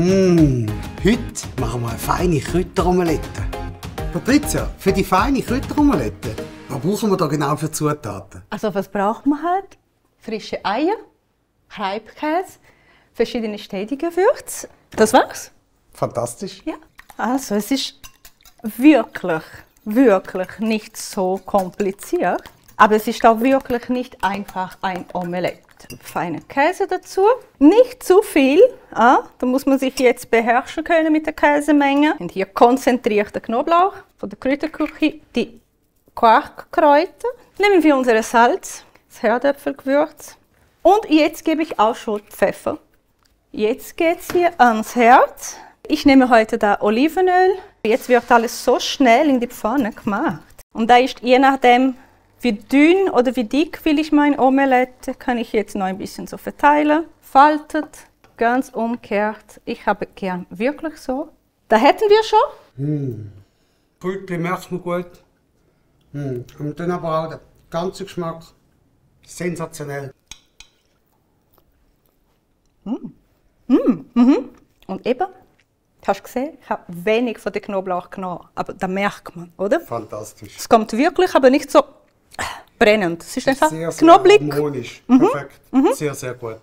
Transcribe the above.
Heute machen wir eine feine Kräuteromelette. Patricia, für die feine Kräuteromelette, was brauchen wir da genau für Zutaten? Also was braucht man halt? Frische Eier, Reibkäse, verschiedene Städtegewürze. Das war's. Fantastisch. Ja. Also es ist wirklich nicht so kompliziert. Aber es ist auch wirklich nicht einfach ein Omelette. Feiner Käse dazu. Nicht zu viel. Da muss man sich jetzt beherrschen können mit der Käsemenge. Und hier konzentrierter Knoblauch von der Kräuterküche, die Quarkkräuter. Nehmen wir unser Salz, das Herdöpfelgewürz. Und jetzt gebe ich auch schon Pfeffer. Jetzt geht es hier ans Herd. Ich nehme heute da Olivenöl. Jetzt wird alles so schnell in die Pfanne gemacht. Und da ist je nachdem, wie dünn oder wie dick will ich mein Omelette, kann ich jetzt noch ein bisschen so verteilen. Faltet, ganz umgekehrt. Ich habe gern wirklich so. Da hätten wir schon. Kräutchen merkt man gut. Und dann aber auch der ganze Geschmack. Sensationell. Und eben, hast du gesehen, ich habe wenig von dem Knoblauch genommen. Aber da merkt man, oder? Fantastisch. Es kommt wirklich, aber nicht so brennend. Es ist einfach Sehr, sehr knobblig. harmonisch. Perfekt. Sehr, sehr gut.